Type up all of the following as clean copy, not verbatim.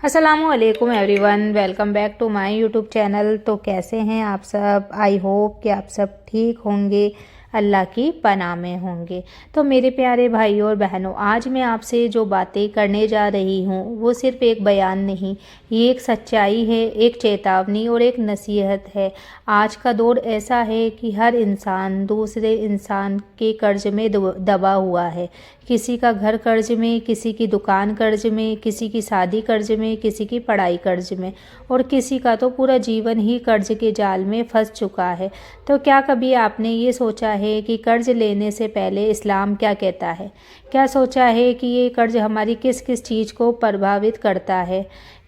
असलामुअलैकुम everyone, welcome back to my YouTube channel. तो कैसे हैं आप सब? आई होप कि आप सब ठीक होंगे, अल्लाह की पनाह में होंगे। तो मेरे प्यारे भाइयों और बहनों, आज मैं आपसे जो बातें करने जा रही हूँ वो सिर्फ़ एक बयान नहीं, ये एक सच्चाई है, एक चेतावनी और एक नसीहत है। आज का दौर ऐसा है कि हर इंसान दूसरे इंसान के कर्ज में दबा हुआ है। किसी का घर कर्ज में, किसी की दुकान कर्ज में, किसी की शादी कर्ज में, किसी की पढ़ाई कर्ज में, और किसी का तो पूरा जीवन ही कर्ज के जाल में फंस चुका है। तो क्या कभी आपने ये सोचा है कि कर्ज लेने से पहले इस्लाम क्या कहता है? क्या सोचा है कि ये कर्ज हमारी किस किस चीज़ को प्रभावित करता है?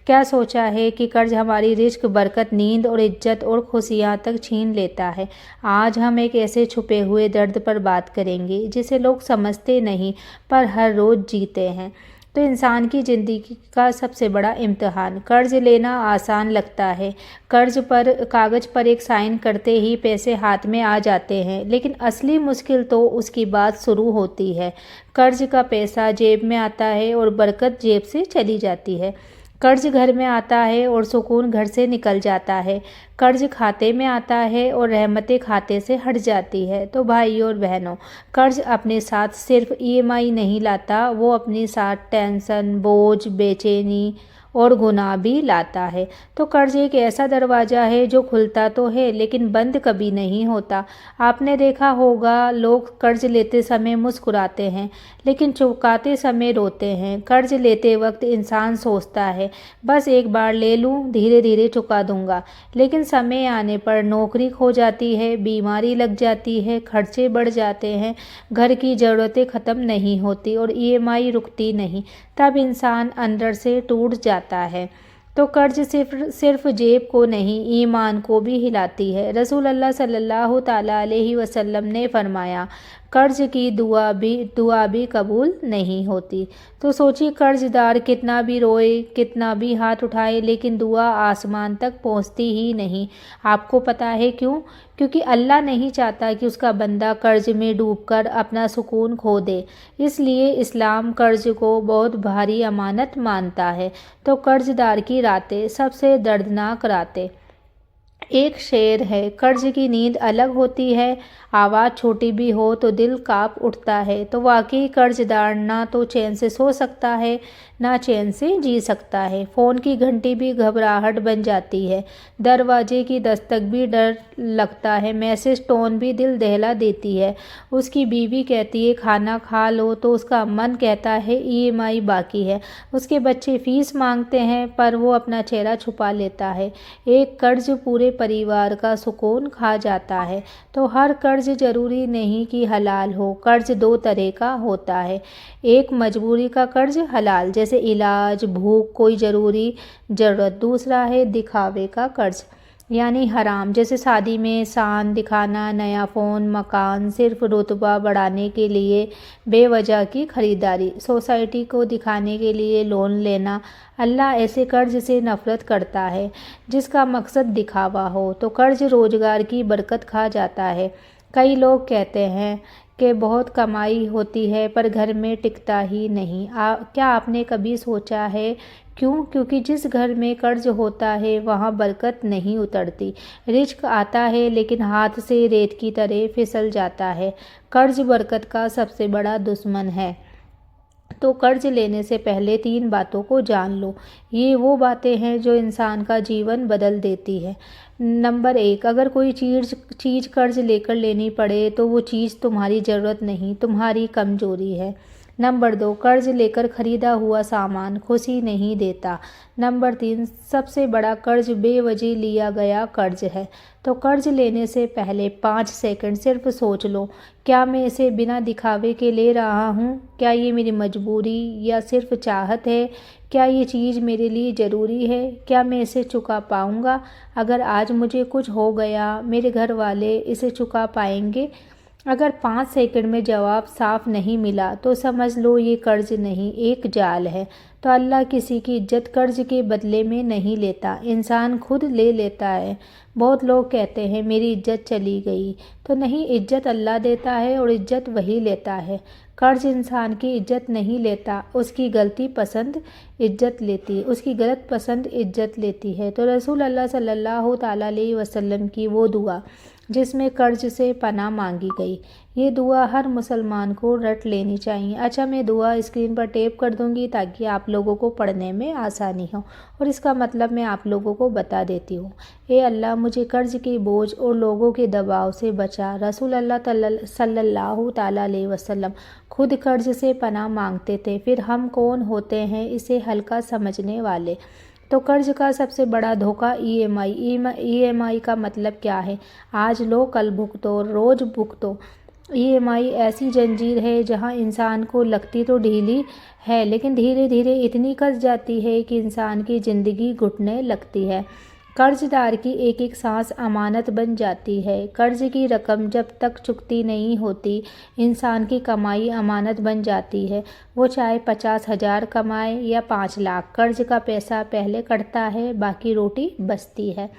क्या सोचा है कि कर्ज हमारी रिज़्क, बरकत, नींद और इज्जत और खुशियाँ तक छीन लेता है? आज हम एक ऐसे छुपे हुए दर्द पर बात करेंगे जिसे लोग समझते नहीं पर हर रोज़ जीते हैं। तो इंसान की ज़िंदगी का सबसे बड़ा इम्तिहान। कर्ज लेना आसान लगता है, कागज़ पर एक साइन करते ही पैसे हाथ में आ जाते हैं, लेकिन असली मुश्किल तो उसकी बात शुरू होती है। कर्ज का पैसा जेब में आता है और बरकत जेब से चली जाती है। कर्ज घर में आता है और सुकून घर से निकल जाता है। कर्ज खाते में आता है और रहमतें खाते से हट जाती है। तो भाइयों और बहनों, कर्ज अपने साथ सिर्फ ईएमआई नहीं लाता, वो अपने साथ टेंशन, बोझ, बेचैनी और गुनाह भी लाता है। तो कर्ज एक ऐसा दरवाज़ा है जो खुलता तो है लेकिन बंद कभी नहीं होता। आपने देखा होगा, लोग कर्ज लेते समय मुस्कुराते हैं लेकिन चुकाते समय रोते हैं। कर्ज लेते वक्त इंसान सोचता है बस एक बार ले लूँ, धीरे धीरे चुका दूंगा, लेकिन समय आने पर नौकरी खो जाती है, बीमारी लग जाती है, खर्चे बढ़ जाते हैं, घर की ज़रूरतें ख़त्म नहीं होती और ईएमआई रुकती नहीं। तब इंसान अंदर से टूट जाता है। तो कर्ज सिर्फ जेब को नहीं, ईमान को भी हिलाती है। रसूल अल्लाह सल्लल्लाहु ताला अलैहि वसल्लम ने फरमाया, कर्ज की दुआ भी कबूल नहीं होती। तो सोचिए, कर्जदार कितना भी रोए, कितना भी हाथ उठाए, लेकिन दुआ आसमान तक पहुंचती ही नहीं। आपको पता है क्यों? क्योंकि अल्लाह नहीं चाहता कि उसका बंदा कर्ज में डूबकर अपना सुकून खो दे। इसलिए इस्लाम कर्ज को बहुत भारी अमानत मानता है। तो कर्जदार की रातें सबसे दर्दनाक रातें। एक शेर है, कर्ज की नींद अलग होती है, आवाज़ छोटी भी हो तो दिल काँप उठता है। तो वाकई कर्जदार ना तो चैन से सो सकता है, ना चैन से जी सकता है। फ़ोन की घंटी भी घबराहट बन जाती है, दरवाजे की दस्तक भी डर लगता है, मैसेज टोन भी दिल दहला देती है। उसकी बीवी कहती है खाना खा लो तो उसका मन कहता है ईएमआई बाकी है। उसके बच्चे फीस मांगते हैं पर वो अपना चेहरा छुपा लेता है। एक कर्ज पूरे परिवार का सुकून खा जाता है। तो हर कर्ज ज़रूरी नहीं कि हलाल हो। कर्ज दो तरह का होता है, एक मजबूरी का कर्ज हलाल जैसे इलाज, भूख, कोई ज़रूरी ज़रूरत। दूसरा है दिखावे का कर्ज यानी हराम, जैसे शादी में शान दिखाना, नया फ़ोन, मकान, सिर्फ रुतबा बढ़ाने के लिए बेवजह की खरीदारी, सोसाइटी को दिखाने के लिए लोन लेना। अल्लाह ऐसे कर्ज से नफ़रत करता है जिसका मकसद दिखावा हो। तो कर्ज रोज़गार की बरकत खा जाता है। कई लोग कहते हैं कि बहुत कमाई होती है पर घर में टिकता ही नहीं। क्या आपने कभी सोचा है क्यों? क्योंकि जिस घर में कर्ज होता है वहाँ बरकत नहीं उतरती। रिज्क आता है लेकिन हाथ से रेत की तरह फिसल जाता है। कर्ज बरकत का सबसे बड़ा दुश्मन है। तो कर्ज लेने से पहले 3 बातों को जान लो। ये वो बातें हैं जो इंसान का जीवन बदल देती है। नंबर 1, अगर कोई चीज़ कर्ज लेकर लेनी पड़े तो वो चीज़ तुम्हारी ज़रूरत नहीं, तुम्हारी कमज़ोरी है। नंबर 2, कर्ज लेकर खरीदा हुआ सामान खुशी नहीं देता। नंबर 3, सबसे बड़ा कर्ज बेवजह लिया गया कर्ज है। तो कर्ज लेने से पहले 5 सेकंड सिर्फ सोच लो, क्या मैं इसे बिना दिखावे के ले रहा हूँ? क्या ये मेरी मजबूरी या सिर्फ चाहत है? क्या ये चीज़ मेरे लिए ज़रूरी है? क्या मैं इसे चुका पाऊँगा? अगर आज मुझे कुछ हो गया, मेरे घर वाले इसे चुका पाएंगे? अगर 5 सेकंड में जवाब साफ नहीं मिला तो समझ लो ये कर्ज नहीं, एक जाल है। तो अल्लाह किसी की इज्जत कर्ज के बदले में नहीं लेता, इंसान खुद ले लेता है। बहुत लोग कहते हैं मेरी इज्जत चली गई, तो नहीं, इज्जत अल्लाह देता है और इज्जत वही लेता है। कर्ज इंसान की इज्जत नहीं लेता, उसकी गलती पसंद इज्जत लेती है, उसकी गलत पसंद इज्जत लेती है। तो रसूल अल्लाह सल्लल्लाहु ताला अलैहि वसल्लम की वो दुआ जिसमें कर्ज से पनाह मांगी गई, ये दुआ हर मुसलमान को रट लेनी चाहिए। अच्छा, मैं दुआ स्क्रीन पर टेप कर दूंगी ताकि आप लोगों को पढ़ने में आसानी हो, और इसका मतलब मैं आप लोगों को बता देती हूँ। ए अल्लाह, मुझे कर्ज के बोझ और लोगों के दबाव से बचा। रसूल अल्लाह सल्लल्लाहु ताला अलैहि वसल्लम खुद कर्ज से पनाह मांगते थे, फिर हम कौन होते हैं इसे हल्का समझने वाले। तो कर्ज का सबसे बड़ा धोखा ईएमआई का मतलब क्या है? आज लो कल भुगतो, रोज भुगतो। ईएमआई ऐसी जंजीर है जहां इंसान को लगती तो ढीली है, लेकिन धीरे धीरे इतनी कस जाती है कि इंसान की ज़िंदगी घुटने लगती है। कर्जदार की एक एक सांस अमानत बन जाती है। कर्ज की रकम जब तक चुकती नहीं होती, इंसान की कमाई अमानत बन जाती है। वो चाहे 50,000 कमाए या 5 लाख, कर्ज का पैसा पहले कटता है, बाकी रोटी बचती है।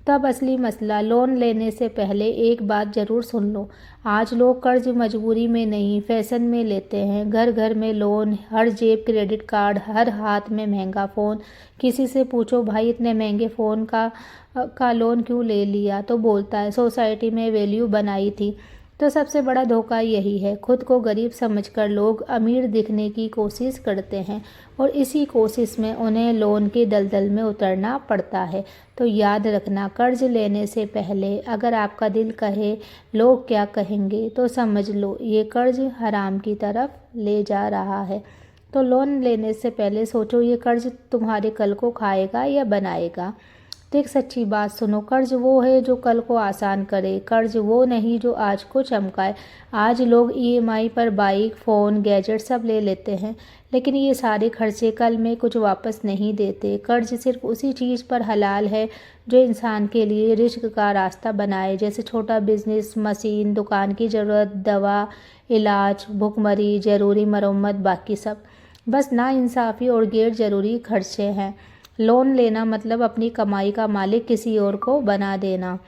तब असली मसला, लोन लेने से पहले एक बात ज़रूर सुन लो। आज लोग कर्ज मजबूरी में नहीं, फैशन में लेते हैं। घर घर में लोन, हर जेब क्रेडिट कार्ड, हर हाथ में महंगा फ़ोन। किसी से पूछो भाई इतने महंगे फ़ोन का लोन क्यों ले लिया, तो बोलता है सोसाइटी में वैल्यू बनाई थी। तो सबसे बड़ा धोखा यही है, खुद को गरीब समझकर लोग अमीर दिखने की कोशिश करते हैं और इसी कोशिश में उन्हें लोन के दलदल में उतरना पड़ता है। तो याद रखना, कर्ज लेने से पहले अगर आपका दिल कहे लोग क्या कहेंगे, तो समझ लो ये कर्ज हराम की तरफ ले जा रहा है। तो लोन लेने से पहले सोचो ये कर्ज तुम्हारे कल को खाएगा या बनाएगा। तो एक सच्ची बात सुनो, कर्ज वो है जो कल को आसान करे, कर्ज वो नहीं जो आज को चमकाए। आज लोग ईएमआई पर बाइक, फ़ोन, गैजेट सब ले लेते हैं, लेकिन ये सारे खर्चे कल में कुछ वापस नहीं देते। कर्ज सिर्फ उसी चीज़ पर हलाल है जो इंसान के लिए रिस्क का रास्ता बनाए, जैसे छोटा बिजनेस, मशीन, दुकान की ज़रूरत, दवा, इलाज, भुखमरी, ज़रूरी मरम्मत, बाकी सब बस नाइंसाफ़ी और गैर ज़रूरी खर्चे हैं। लोन लेना मतलब अपनी कमाई का मालिक किसी और को बना देना।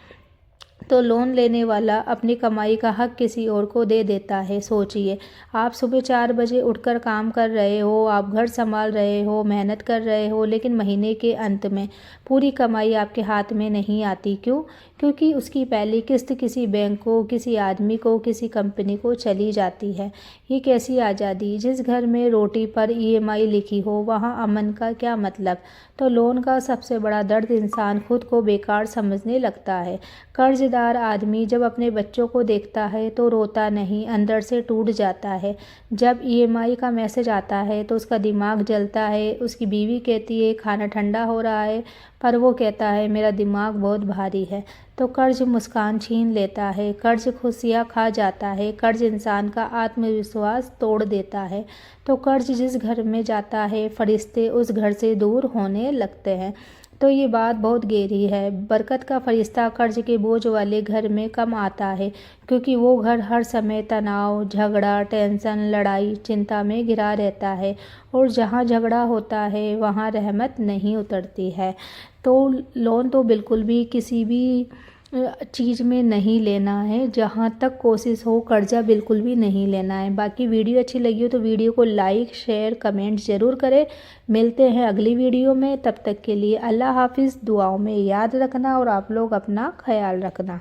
तो लोन लेने वाला अपनी कमाई का हक किसी और को दे देता है। सोचिए, आप सुबह 4 बजे उठकर काम कर रहे हो, आप घर संभाल रहे हो, मेहनत कर रहे हो, लेकिन महीने के अंत में पूरी कमाई आपके हाथ में नहीं आती। क्यों? क्योंकि उसकी पहली किस्त किसी बैंक को, किसी आदमी को, किसी कंपनी को चली जाती है। ये कैसी आज़ादी? जिस घर में रोटी पर ईएमआई लिखी हो वहाँ अमन का क्या मतलब? तो लोन का सबसे बड़ा दर्द इंसान खुद को बेकार समझने लगता है। कर्जदार आदमी जब अपने बच्चों को देखता है तो रोता नहीं, अंदर से टूट जाता है। जब ईएमआई का मैसेज आता है तो उसका दिमाग जलता है। उसकी बीवी कहती है खाना ठंडा हो रहा है, पर वो कहता है मेरा दिमाग बहुत भारी है। तो कर्ज मुस्कान छीन लेता है, कर्ज खुशियाँ खा जाता है, कर्ज इंसान का आत्मविश्वास तोड़ देता है। तो कर्ज जिस घर में जाता है, फरिश्ते उस घर से दूर होने लगते हैं। तो ये बात बहुत गहरी है। बरकत का फरिश्ता कर्ज के बोझ वाले घर में कम आता है, क्योंकि वो घर हर समय तनाव, झगड़ा, टेंशन, लड़ाई, चिंता में घिरा रहता है, और जहाँ झगड़ा होता है वहाँ रहमत नहीं उतरती है। तो लोन तो बिल्कुल भी किसी भी चीज़ में नहीं लेना है, जहाँ तक कोशिश हो कर्जा बिल्कुल भी नहीं लेना है। बाकी वीडियो अच्छी लगी हो तो वीडियो को लाइक, शेयर, कमेंट ज़रूर करें। मिलते हैं अगली वीडियो में, तब तक के लिए अल्लाह हाफिज़। दुआओं में याद रखना और आप लोग अपना ख्याल रखना।